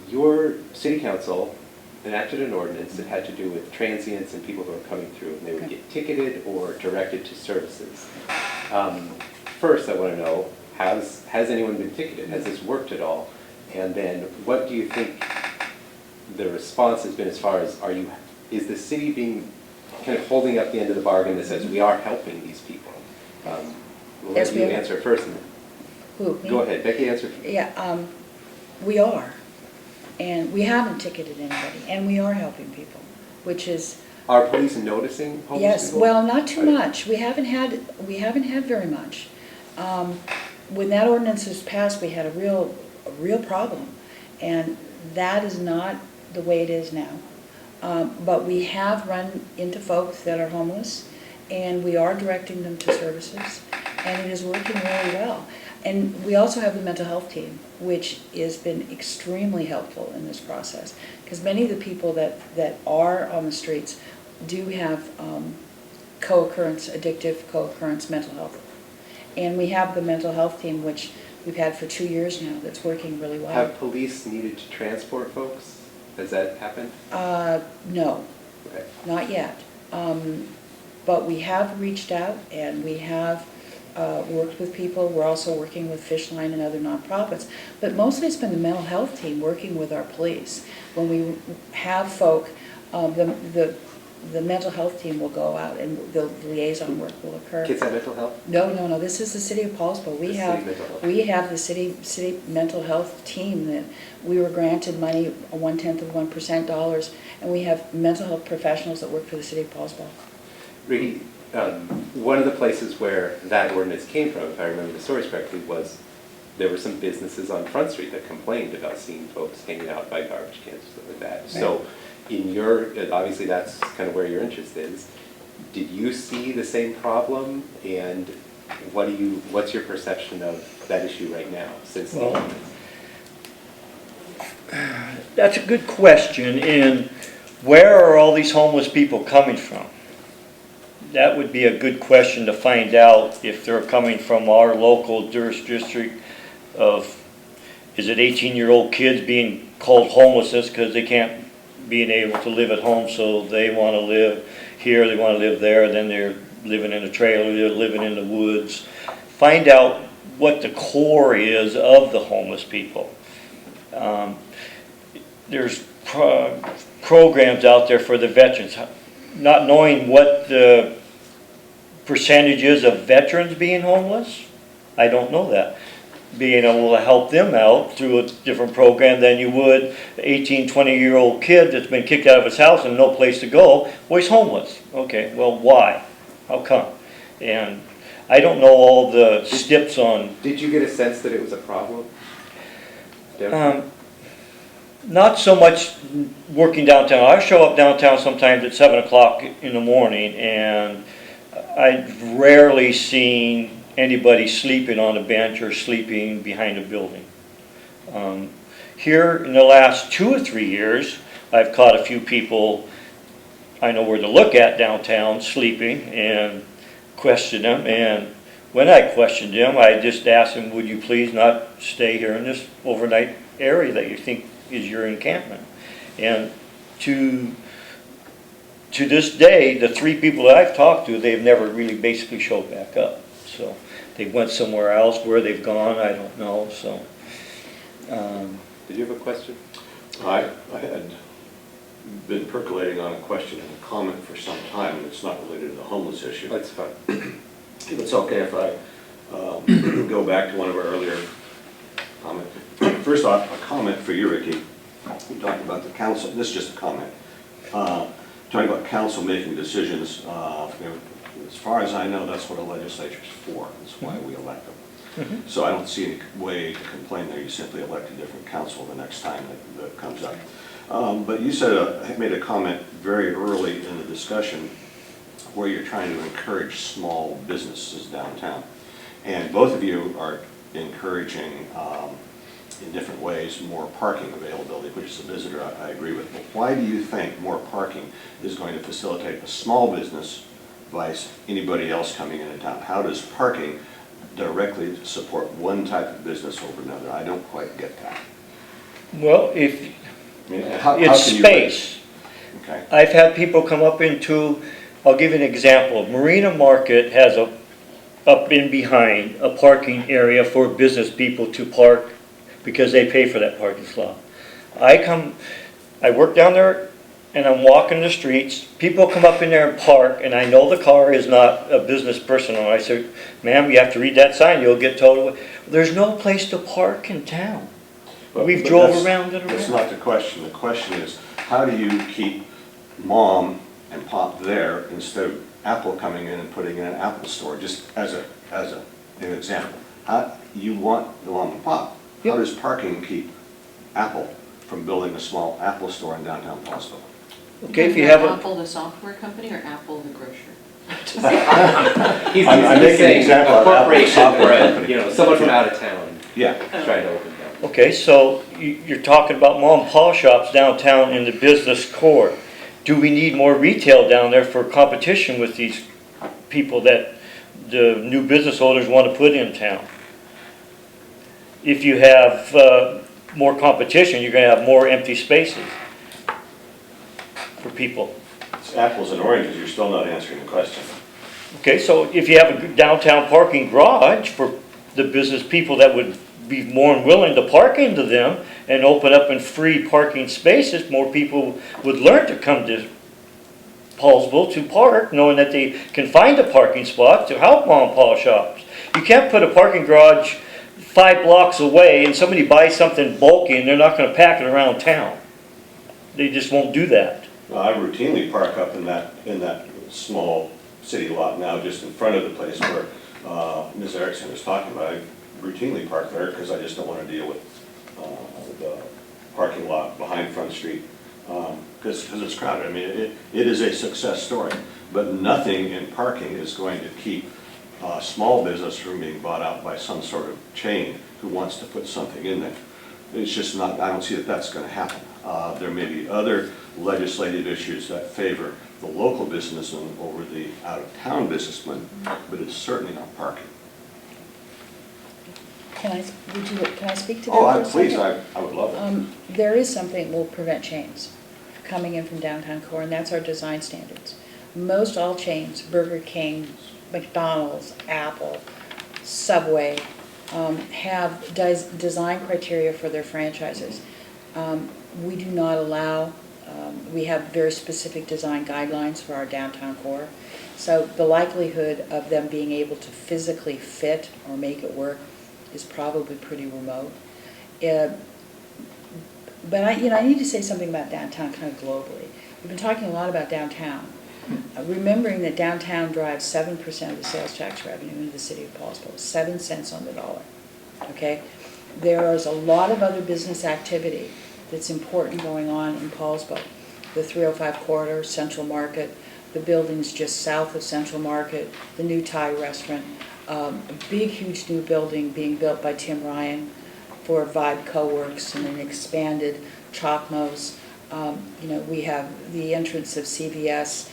your city council enacted an ordinance that had to do with transients and people who are coming through, and they would get ticketed or directed to services. First, I want to know, has anyone been ticketed? Has this worked at all? And then, what do you think the response has been as far as, is the city being kind of holding up the end of the bargain that says we are helping these people? We'll Yes, let we you are. answer first. Who, me? Go ahead, Becky, answer. Yeah, we are. And we haven't ticketed anybody, and we are helping people, which is, Are police noticing homeless yes, people? well, not too Right. much. We haven't had very much. When that ordinance was passed, we had a real problem, and that is not the way it is now. But we have run into folks that are homeless, and we are directing them to services, and it is working really well. And we also have the mental health team, which has been extremely helpful in this process, because many of the people that are on the streets do have addictive co-occurrence mental health. And we have the mental health team, which we've had for 2 years now, that's working really well. Have police needed to transport folks? Has that happened? No, Okay. not yet. But we have reached out, and we have worked with people. We're also working with Fish Line and other nonprofits. But mostly it's been the mental health team working with our police. When we have folk, the mental health team will go out and the liaison work will occur. Kitsap Mental Health? No, this is the city of Poulsbo. The city mental health. We have the city mental health team that we were granted money, 1/10 of 1% dollars, and we have mental health professionals that work for the city of Poulsbo. Ricky, one of the places where that ordinance came from, if I remember the stories correctly, was there were some businesses on Front Street that complained about seeing folks hanging out by garbage cans, stuff like that. So obviously that's kind of where your interest is. Did you see the same problem, and what's your perception of that issue right now since the Well, ordinance? That's a good question, and where are all these homeless people coming from? That would be a good question to find out if they're coming from our local district of is it 18-year-old kids being called homelessness because they can't being able to live at home, so they want to live here, they want to live there, then they're living in a trailer, they're living in the woods. Find out what the core is of the homeless people. There's programs out there for the veterans. Not knowing what the percentage is of veterans being homeless, I don't know that. Being able to help them out through a different program than you would an 18, 20-year-old kid that's been kicked out of his house and no place to go, well, he's homeless. Okay, well, why? How come? And I don't know all the steps on. Did you get a sense that it was a problem? Not so much working downtown. I show up downtown sometimes at 7 o'clock in the morning, and I've rarely seen anybody sleeping on a bench or sleeping behind a building. Here in the last 2 or 3 years, I've caught a few people I know where to look at downtown sleeping and question them. And when I questioned them, I just asked them, would you please not stay here in this overnight area that you think is your encampment? And to this day, the 3 people that I've talked to, they've never really basically showed back up. So they went somewhere else. Where they've gone, I don't know. So, did you have a question? I had been percolating on a question and a comment for some time, and it's not related to the homeless issue. That's fine. If it's okay if I go back to one of our earlier comments. First off, a comment for you, Ricky. We talked about the council. This is just a comment. Talking about council making decisions. As far as I know, that's what a legislature's for. That's why we elect them. Mm-hmm. So I don't see any way to complain there. You simply elect a different council the next time that comes up. But you said made a comment very early in the discussion where you're trying to encourage small businesses downtown. And both of you are encouraging, in different ways, more parking availability, which as a visitor I agree with. But why do you think more parking is going to facilitate a small business vice anybody else coming into town? How does parking directly support one type of business over another? I don't quite get that. well, if I mean, it's space. Okay. I've had people come up into, I'll give you an example. Marina Market has up in behind a parking area for business people to park because they pay for that parking slot. I work down there and I'm walking the streets. People come up in there and park, and I know the car is not a business person. And I say, ma'am, you have to read that sign, you'll get towed away. There's no place to park in town. We've drove around it. That's not the question. The question is, how do you keep mom and pop there instead of Apple coming in and putting in an Apple store? Just as an example, how you want the mom and pop? How does parking keep Apple from building a small Apple store in downtown Poulsbo? Okay, if you have a, Apple the software company or Apple the grocer? He's I'm making an saying example a of Apple corporation software or company. someone from out of town Yeah. trying to open down. okay, so you're talking about mom and pop shops downtown in the business core. Do we need more retail down there for competition with these people that the new business owners want to put in town? If you have more competition, you're going to have more empty spaces for people. It's apples and oranges. You're still not answering the question. Okay, so if you have a downtown parking garage for the business people that would be more than willing to park into them and open up in free parking spaces, more people would learn to come to Poulsbo to park, knowing that they can find a parking spot to help mom and pop shops. You can't put a parking garage 5 blocks away and somebody buys something bulky and they're not going to pack it around town. They just won't do that. Well, I routinely park up in that small city lot now, just in front of the place where Ms. Erickson was talking about. I routinely park there because I just don't want to deal with the parking lot behind Front Street because it's crowded. I mean, it is a success story, but nothing in parking is going to keep small business from being bought out by some sort of chain who wants to put something in there. It's just not, I don't see that that's going to happen. There may be other legislative issues that favor the local businessman over the out-of-town businessman, but it's certainly not parking. Can I speak to that Oh, for a please, second? I would love it. There is something that will prevent chains coming in from downtown core, and that's our design standards. Most all chains, Burger King, McDonald's, Apple, Subway, have design criteria for their franchises. We do not allow, we have very specific design guidelines for our downtown core. So the likelihood of them being able to physically fit or make it work is probably pretty remote. But I need to say something about downtown kind of globally. We've been talking a lot about downtown. Remembering that downtown drives 7% of the sales tax revenue into the city of Poulsbo, 7 cents on the dollar, okay? There is a lot of other business activity that's important going on in Poulsbo. The 305 corridor, Central Market, the buildings just south of Central Market, the new Thai restaurant, a big, huge new building being built by Tim Ryan for Vibe Co-works and an expanded Chocmos. We have the entrance of CVS,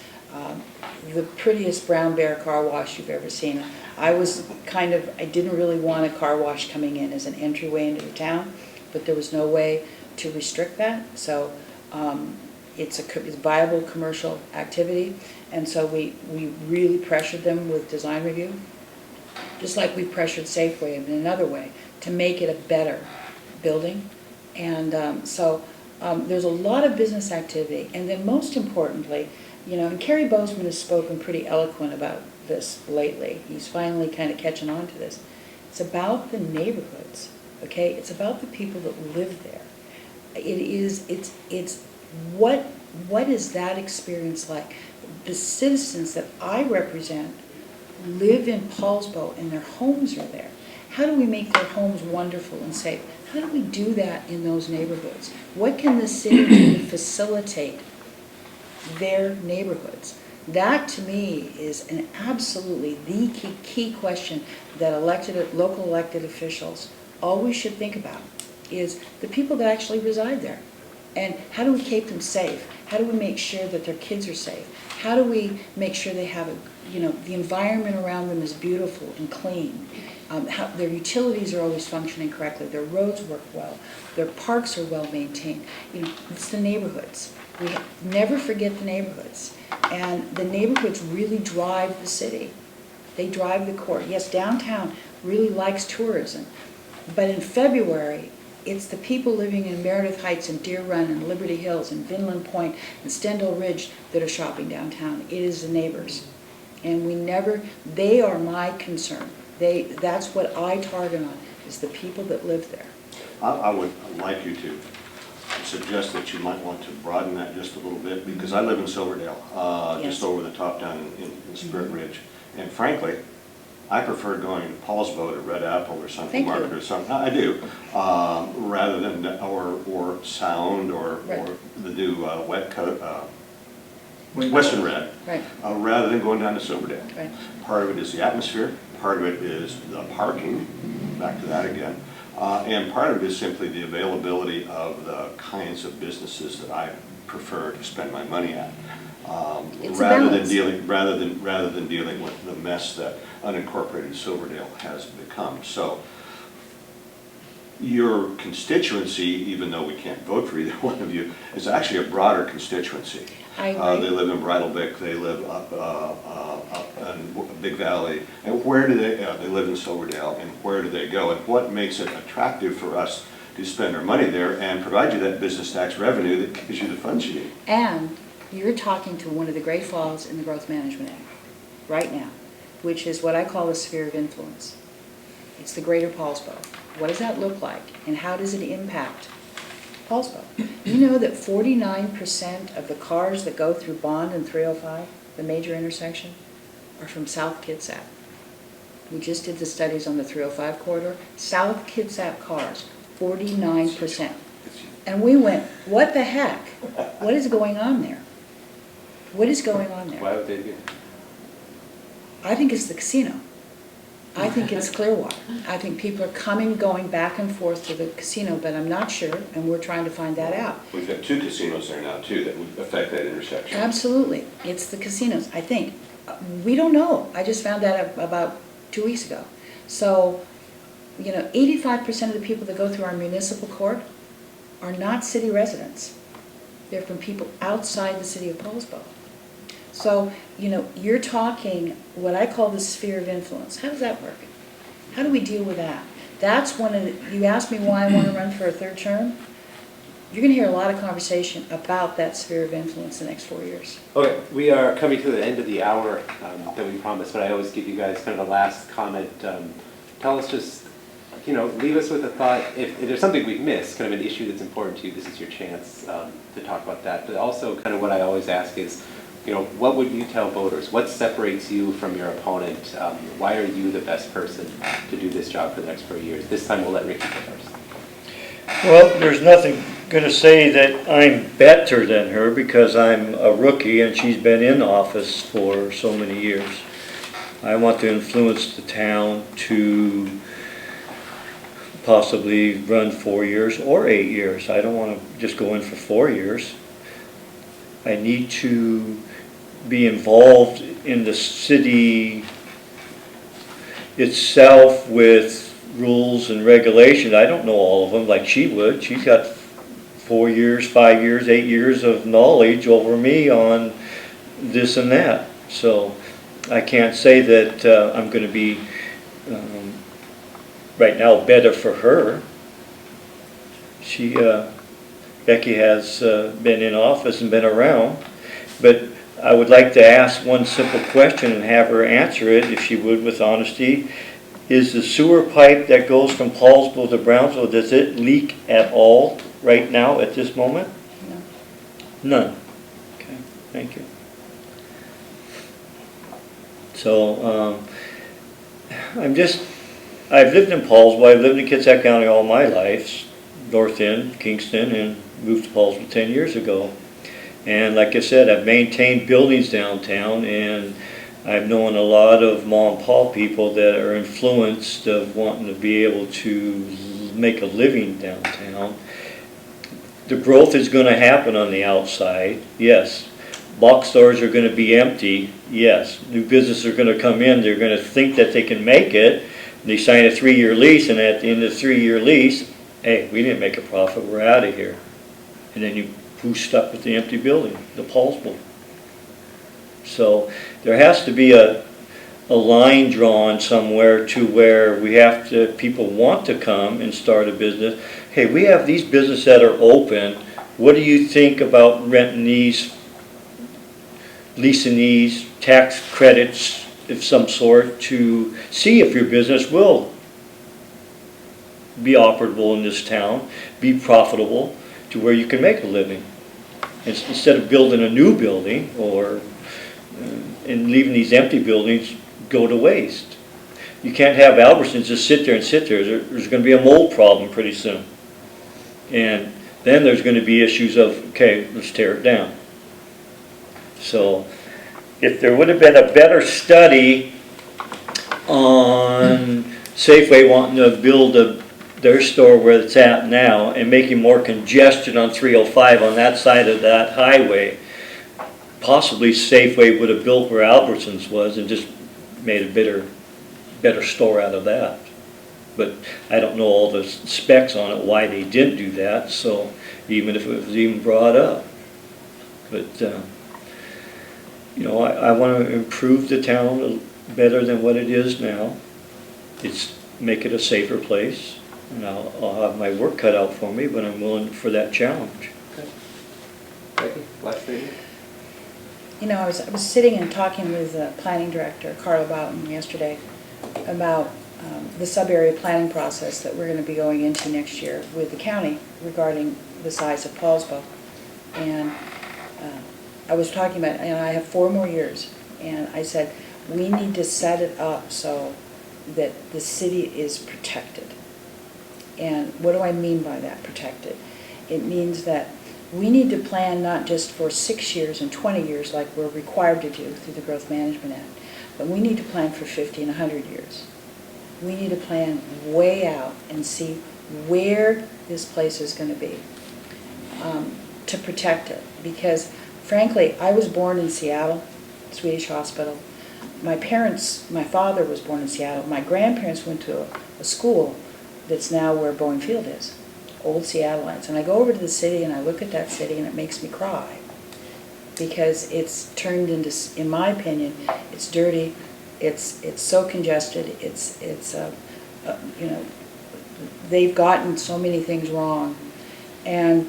the prettiest brown bear car wash you've ever seen. I didn't really want a car wash coming in as an entryway into the town, but there was no way to restrict that. So it's a viable commercial activity, and so we really pressured them with design review, just like we pressured Safeway in another way to make it a better building. And there's a lot of business activity, and then most importantly, and Kerry Bozeman has spoken pretty eloquent about this lately. He's finally kind of catching on to this. It's about the neighborhoods, okay? It's about the people that live there. It's what is that experience like? The citizens that I represent live in Poulsbo and their homes are there. How do we make their homes wonderful and safe? How do we do that in those neighborhoods? What can the city do to facilitate their neighborhoods? That to me is absolutely the key question that local elected officials always should think about, is the people that actually reside there. And how do we keep them safe? How do we make sure that their kids are safe? How do we make sure they have the environment around them is beautiful and clean? Their utilities are always functioning correctly, their roads work well, their parks are well maintained. It's the neighborhoods. We never forget the neighborhoods. And the neighborhoods really drive the city. They drive the core. Yes, downtown really likes tourism, but in February, it's the people living in Meredith Heights and Deer Run and Liberty Hills and Vinland Point and Stendhal Ridge that are shopping downtown. It is the neighbors. And they are my concern. That's what I target on, is the people that live there. I would like you to suggest that you might want to broaden that just a little bit, because I live in Silverdale, just over the top down in Spirit Ridge. And frankly, I prefer going to Poulsbo to Red Apple or Central Market or something. I do, rather than or Sound or the new Western Red, Right. rather than going down to Silverdale. Right. Part of it is the atmosphere. Part of it is the parking. Back to that again. And part of it is simply the availability of the kinds of businesses that I prefer to spend my money at, rather than dealing with the mess that unincorporated Silverdale has become. So your constituency, even though we can't vote for either one of you, is actually a broader constituency. I agree. They live in Bridlebeck, they live up in Big Valley, and where do they live in Silverdale, and where do they go, and what makes it attractive for us to spend our money there and provide you that business tax revenue that gives you the funds you need. And you're talking to one of the great flaws in the Growth Management Act right now, which is what I call a sphere of influence. It's the greater Poulsbo. What does that look like, and how does it impact Poulsbo? You know that 49% of the cars that go through Bond and 305, the major intersection, are from South Kitsap. We just did the studies on the 305 corridor. South Kitsap cars, 49%. And we went, what the heck? What is going on there? What is going on there? Why would they do? I think it's the casino. I think it's Clearwater. I think people are going back and forth to the casino, but I'm not sure, and we're trying to find that out. We've got 2 casinos there now, too, that would affect that intersection. Absolutely. It's the casinos, I think. We don't know. I just found that out about 2 weeks ago. So 85% of the people that go through our municipal court are not city residents. They're from people outside the city of Poulsbo. So, you're talking what I call the sphere of influence. How does that work? How do we deal with that? That's one of the, you asked me why I want to run for a third term. You're going to hear a lot of conversation about that sphere of influence the next 4 years. Okay, we are coming to the end of the hour that we promised, but I always give you guys kind of a last comment. Tell us just, leave us with a thought. If there's something we've missed, kind of an issue that's important to you, this is your chance to talk about that. But also kind of what I always ask is, what would you tell voters? What separates you from your opponent? Why are you the best person to do this job for the next 4 years? This time we'll let Ricky go first. Well, there's nothing going to say that I'm better than her because I'm a rookie and she's been in office for so many years. I want to influence the town to possibly run 4 years or 8 years. I don't want to just go in for 4 years. I need to be involved in the city itself with rules and regulations. I don't know all of them like she would. She's got 4 years, 5 years, 8 years of knowledge over me on this and that. So I can't say that I'm going to be right now better for her. Becky has been in office and been around, but I would like to ask one simple question and have her answer it, if she would, with honesty. Is the sewer pipe that goes from Poulsbo to Brownsville, does it leak at all right now at this moment? No. None. Okay, thank you. So I've lived in Poulsbo. I've lived in Kitsap County all my life, North End, Kingston, and moved to Poulsbo 10 years ago. And like I said, I've maintained buildings downtown, and I've known a lot of mom and pop people that are influenced of wanting to be able to make a living downtown. The growth is going to happen on the outside, yes. Box stores are going to be empty, yes. New businesses are going to come in, they're going to think that they can make it. They sign a 3-year lease, and at the end of the 3-year lease, hey, we didn't make a profit, we're out of here. And then who's stuck with the empty building? The Poulsbo. So there has to be a line drawn somewhere to where people want to come and start a business. Hey, we have these businesses that are open. What do you think about renting these, leasing these, tax credits of some sort to see if your business will be operable in this town, be profitable to where you can make a living. Instead of building a new building and leaving these empty buildings go to waste. You can't have Albertsons just sit there and sit there. There's going to be a mold problem pretty soon. And then there's going to be issues of, okay, let's tear it down. So if there would have been a better study on Safeway wanting to build their store where it's at now and making more congestion on 305 on that side of that highway, possibly Safeway would have built where Albertsons was and just made a better store out of that. But I don't know all the specs on it, why they didn't do that, so even if it was even brought up. But I want to improve the town better than what it is now. Make it a safer place. And I'll have my work cut out for me, but I'm willing for that challenge. Okay. Becky, last thing. I was sitting and talking with the planning director, Carla Boughton, yesterday about the sub-area planning process that we're going to be going into next year with the county regarding the size of Poulsbo. And I was talking about, I have 4 more years, and I said, we need to set it up so that the city is protected. And what do I mean by that, protected? It means that we need to plan not just for 6 years and 20 years like we're required to do through the Growth Management Act, but we need to plan for 50 and 100 years. We need to plan way out and see where this place is going to be to protect it. Because frankly, I was born in Seattle, Swedish hospital. My father was born in Seattle. My grandparents went to a school that's now where Boeing Field is, old Seattleites. And I go over to the city and I look at that city and it makes me cry. Because it's turned into, in my opinion, it's dirty, it's so congested, you know, they've gotten so many things wrong. And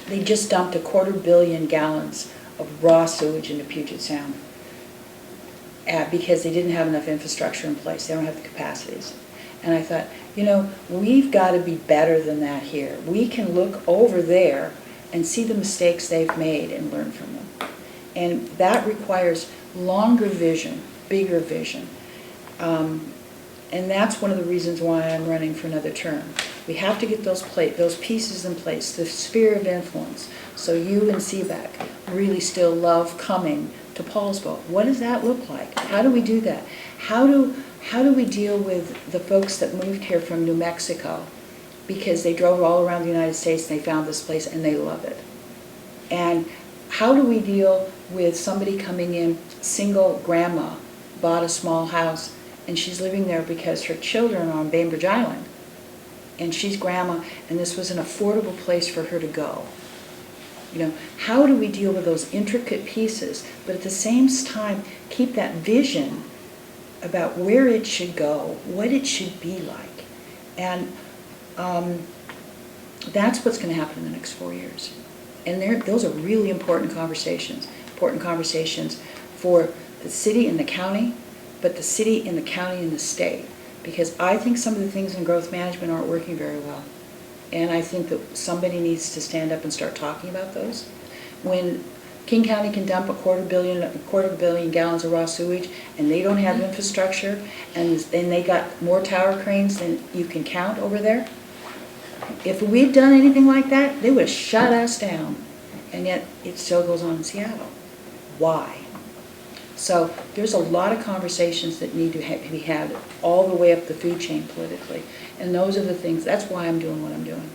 they just dumped 250 million gallons of raw sewage into Puget Sound because they didn't have enough infrastructure in place. They don't have the capacities. And I thought, you know, we've got to be better than that here. We can look over there and see the mistakes they've made and learn from them. And that requires longer vision, bigger vision. And that's one of the reasons why I'm running for another term. We have to get those pieces in place, the sphere of influence, so you and CBAC really still love coming to Poulsbo. What does that look like? How do we do that? How do we deal with the folks that moved here from New Mexico because they drove all around the United States and they found this place and they love it? And how do we deal with somebody coming in, single grandma, bought a small house, and she's living there because her children are on Bainbridge Island, and she's grandma, and this was an affordable place for her to go. You know, how do we deal with those intricate pieces, but at the same time keep that vision about where it should go, what it should be like? And that's what's going to happen in the next 4 years. And those are really important conversations for the city and the county, but the city and the county and the state. Because I think some of the things in growth management aren't working very well. And I think that somebody needs to stand up and start talking about those. When King County can dump 250 million gallons of raw sewage and they don't have infrastructure and they got more tower cranes than you can count over there, if we'd done anything like that, they would have shut us down. And yet it still goes on in Seattle. Why? So there's a lot of conversations that need to be had all the way up the food chain politically. And those are the things, that's why I'm doing what I'm doing.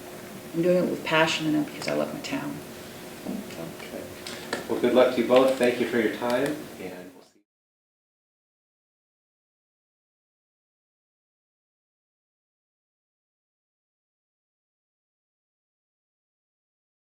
I'm doing it with passion and because I love my town. Okay. Well, good luck to you both. Thank you for your time. And